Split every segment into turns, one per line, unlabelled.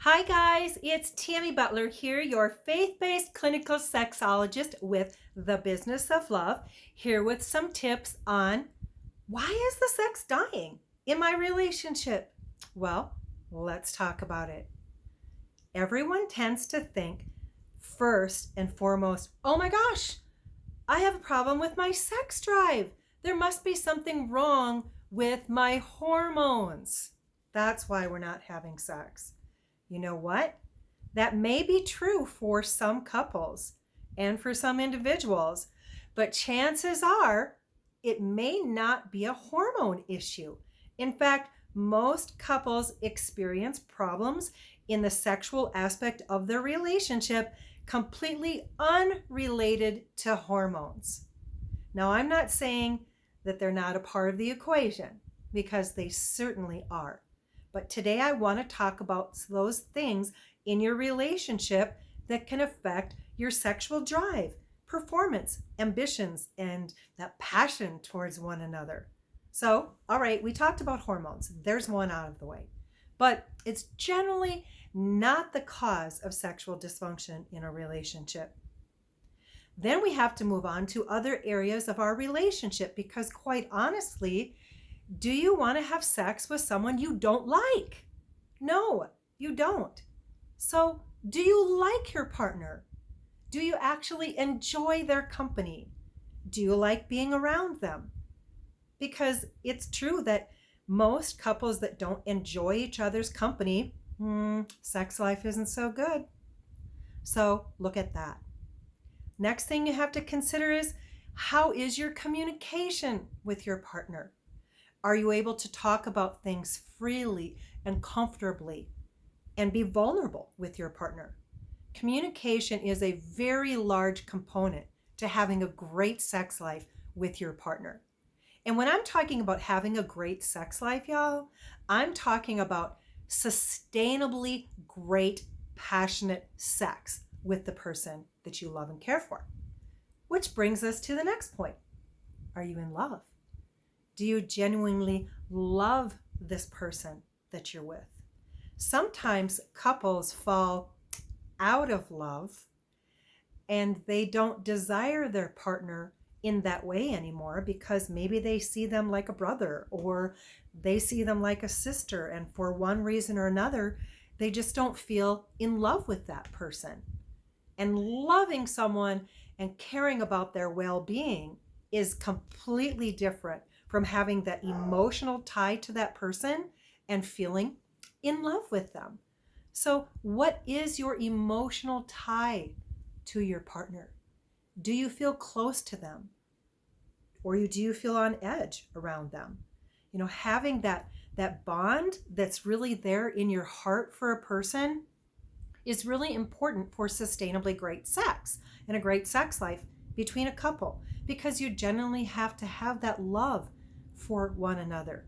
Hi guys, it's Tami Butler here, your faith-based clinical sexologist with The Business of Love, here with some tips on why is the sex dying in my relationship? Well, let's talk about it. Everyone tends to think first and foremost, oh my gosh, I have a problem with my sex drive. There must be something wrong with my hormones. That's why we're not having sex. You know what? That may be true for some couples and for some individuals, but chances are it may not be a hormone issue. In fact, most couples experience problems in the sexual aspect of their relationship completely unrelated to hormones. Now, I'm not saying that they're not a part of the equation, because they certainly are. But today I want to talk about those things in your relationship that can affect your sexual drive, performance, ambitions, and that passion towards one another. So, all right, we talked about hormones. There's one out of the way. But it's generally not the cause of sexual dysfunction in a relationship. Then we have to move on to other areas of our relationship because, quite honestly, do you want to have sex with someone you don't like? No, you don't. So, do you like your partner? Do you actually enjoy their company? Do you like being around them? Because it's true that most couples that don't enjoy each other's company, sex life isn't so good. So, look at that. Next thing you have to consider is, how is your communication with your partner? Are you able to talk about things freely and comfortably and be vulnerable with your partner? Communication is a very large component to having a great sex life with your partner. And when I'm talking about having a great sex life, y'all, I'm talking about sustainably great, passionate sex with the person that you love and care for. Which brings us to the next point. Are you in love? Do you genuinely love this person that you're with? Sometimes couples fall out of love and they don't desire their partner in that way anymore because maybe they see them like a brother or they see them like a sister, and for one reason or another, they just don't feel in love with that person. And loving someone and caring about their well-being is completely different from having that emotional tie to that person and feeling in love with them. So, what is your emotional tie to your partner? Do you feel close to them? Or do you feel on edge around them? You know, having that bond that's really there in your heart for a person is really important for sustainably great sex and a great sex life between a couple, because you generally have to have that love for one another.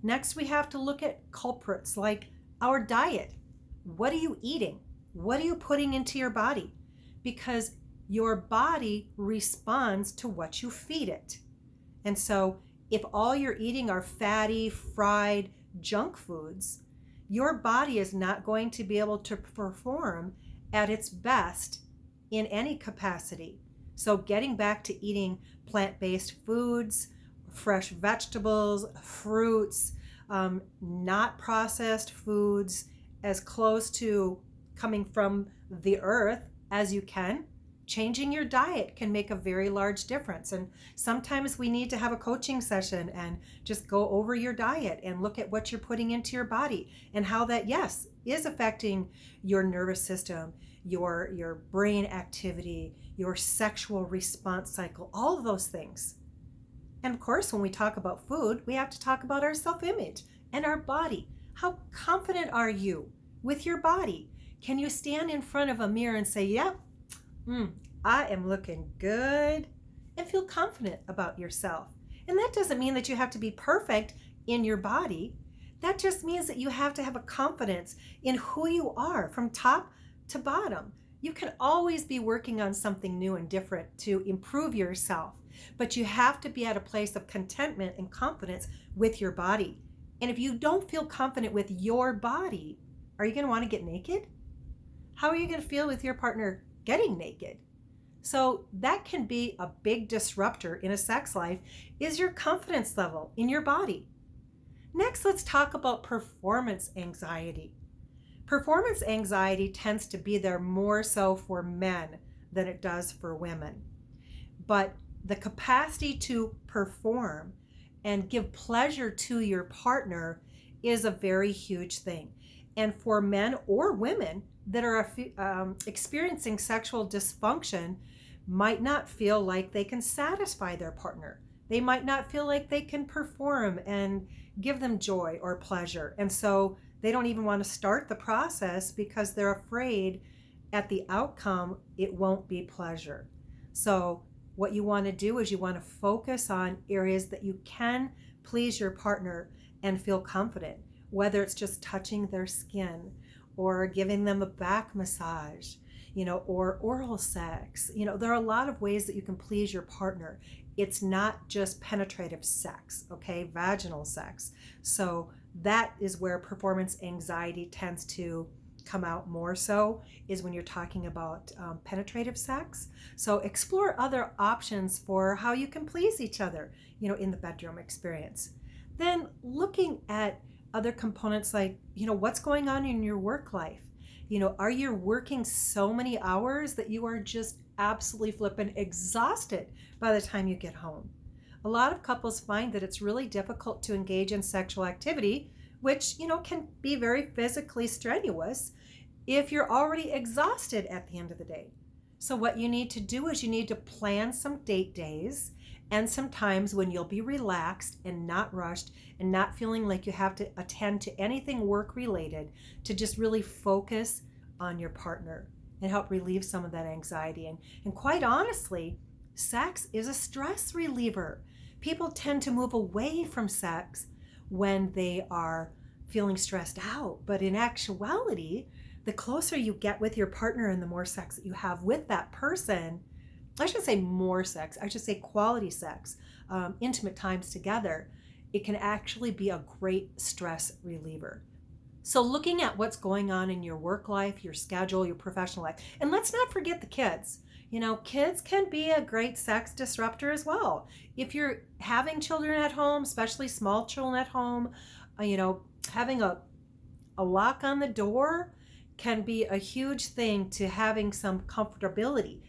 Next, we have to look at culprits like our diet. What are you eating? What are you putting into your body? Because your body responds to what you feed it. And so if all you're eating are fatty, fried junk foods, your body is not going to be able to perform at its best in any capacity. So getting back to eating plant-based foods, fresh vegetables, fruits, not processed foods, as close to coming from the earth as you can. Changing your diet can make a very large difference. And sometimes we need to have a coaching session and just go over your diet and look at what you're putting into your body and how that, yes, is affecting your nervous system, your brain activity, your sexual response cycle, all of those things. And of course, when we talk about food, we have to talk about our self-image and our body. How confident are you with your body? Can you stand in front of a mirror and say, yep, I am looking good, and feel confident about yourself? And that doesn't mean that you have to be perfect in your body. That just means that you have to have a confidence in who you are from top to bottom. You can always be working on something new and different to improve yourself, but you have to be at a place of contentment and confidence with your body. And if you don't feel confident with your body, Are you going to want to get naked? How are you going to feel with your partner getting naked? So that can be a big disruptor in a sex life, is your confidence level in your body. Next, let's talk about performance anxiety. Performance anxiety tends to be there more so for men than it does for women. But the capacity to perform and give pleasure to your partner is a very huge thing. And for men or women that are experiencing sexual dysfunction, might not feel like they can satisfy their partner. They might not feel like they can perform and give them joy or pleasure. And so they don't even want to start the process because they're afraid at the outcome it won't be pleasure. So what you want to do is you want to focus on areas that you can please your partner and feel confident, whether it's just touching their skin or giving them a back massage, or oral sex. There are a lot of ways that you can please your partner. It's not just penetrative sex, okay? Vaginal sex. So that is where performance anxiety tends to come out more so, is when you're talking about penetrative sex. So explore other options for how you can please each other, in the bedroom experience. Then looking at other components like, what's going on in your work life? Are you working so many hours that you are just absolutely flippin' exhausted by the time you get home? A lot of couples find that it's really difficult to engage in sexual activity, which, can be very physically strenuous if you're already exhausted at the end of the day. So what you need to do is you need to plan some date days and some times when you'll be relaxed and not rushed and not feeling like you have to attend to anything work related, to just really focus on your partner and help relieve some of that anxiety. And quite honestly, sex is a stress reliever. People tend to move away from sex when they are feeling stressed out. But in actuality, the closer you get with your partner and the more sex that you have with that person, I shouldn't say more sex, I should say quality sex, intimate times together, it can actually be a great stress reliever. So looking at what's going on in your work life, your schedule, your professional life, and let's not forget the kids. Kids can be a great sex disruptor as well. If you're having children at home, especially small children at home, having a lock on the door can be a huge thing to having some comfortability.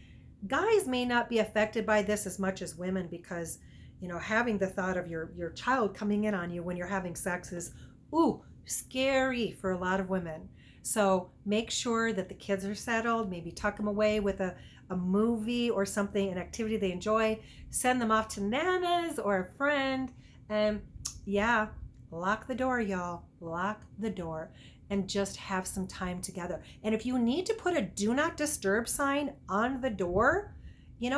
Guys may not be affected by this as much as women because, having the thought of your child coming in on you when you're having sex is, scary for a lot of women. So make sure that the kids are settled, maybe tuck them away with a movie or something, an activity they enjoy, send them off to Nana's or a friend, and lock the door, y'all, lock the door. And just have some time together. And if you need to put a do not disturb sign on the door,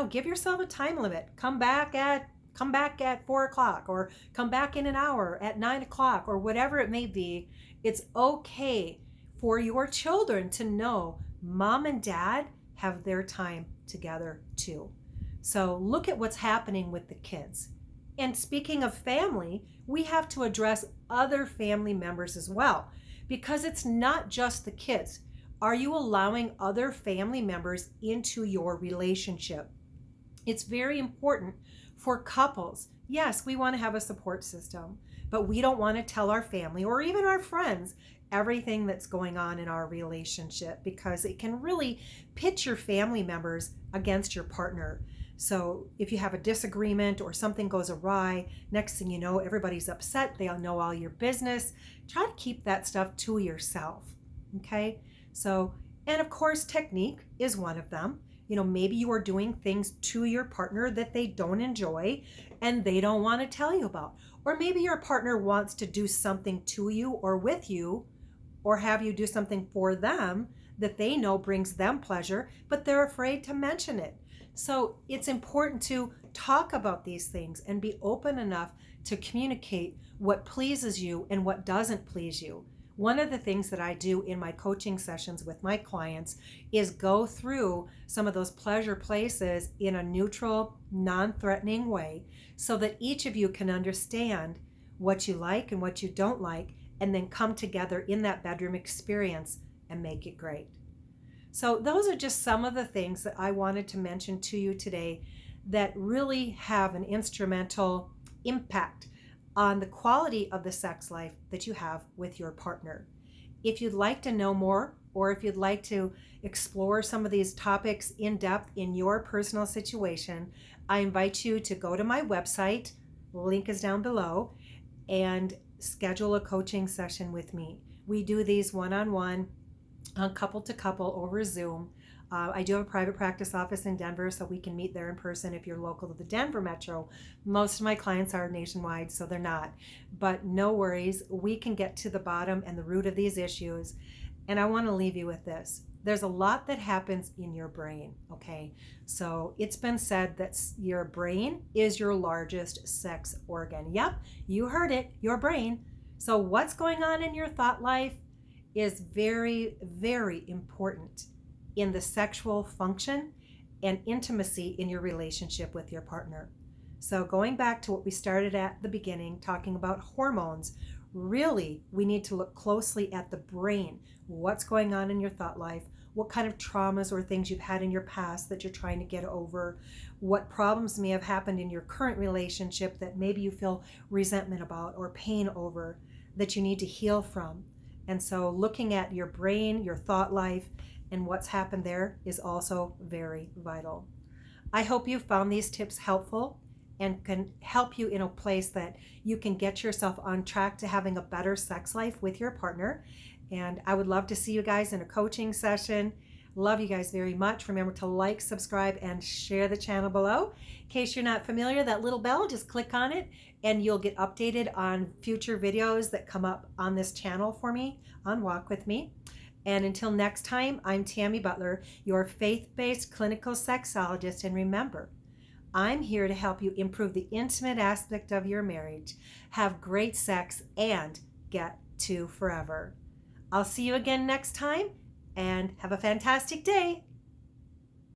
give yourself a time limit. Come back at 4:00, or come back in an hour at 9:00, or whatever it may be. It's okay for your children to know mom and dad have their time together too. So look at what's happening with the kids. And speaking of family, we have to address other family members as well. Because it's not just the kids. Are you allowing other family members into your relationship? It's very important for couples. Yes, we want to have a support system, but we don't want to tell our family or even our friends everything that's going on in our relationship, because it can really pit your family members against your partner. So if you have a disagreement or something goes awry, next thing you know, everybody's upset. They all know all your business. Try to keep that stuff to yourself, okay? So, and of course, technique is one of them. Maybe you are doing things to your partner that they don't enjoy and they don't want to tell you about. Or maybe your partner wants to do something to you or with you, or have you do something for them that they know brings them pleasure, but they're afraid to mention it. So it's important to talk about these things and be open enough to communicate what pleases you and what doesn't please you. One of the things that I do in my coaching sessions with my clients is go through some of those pleasure places in a neutral, non-threatening way so that each of you can understand what you like and what you don't like, and then come together in that bedroom experience and make it great. So those are just some of the things that I wanted to mention to you today that really have an instrumental impact on the quality of the sex life that you have with your partner. If you'd like to know more, or if you'd like to explore some of these topics in depth in your personal situation, I invite you to go to my website, link is down below, and schedule a coaching session with me. We do these one-on-one, couple to couple over Zoom. I do have a private practice office in Denver, so we can meet there in person if you're local to the Denver metro. Most of my clients are nationwide, so they're not. But no worries, we can get to the bottom and the root of these issues. And I want to leave you with this. There's a lot that happens in your brain, okay? So it's been said that your brain is your largest sex organ. Yep, you heard it, your brain. So what's going on in your thought life is very, very important in the sexual function and intimacy in your relationship with your partner. So going back to what we started at the beginning, talking about hormones, really we need to look closely at the brain. What's going on in your thought life? What kind of traumas or things you've had in your past that you're trying to get over? What problems may have happened in your current relationship that maybe you feel resentment about or pain over that you need to heal from? And so looking at your brain, your thought life, and what's happened there is also very vital. I hope you found these tips helpful and can help you in a place that you can get yourself on track to having a better sex life with your partner. And I would love to see you guys in a coaching session. Love you guys very much. Remember to like, subscribe, and share the channel below. In case you're not familiar, that little bell, just click on it and you'll get updated on future videos that come up on this channel for me on Walk With Me. And until next time, I'm Tami Butler, your faith-based clinical sexologist. And remember, I'm here to help you improve the intimate aspect of your marriage, have great sex, and get to forever. I'll see you again next time, and have a fantastic day.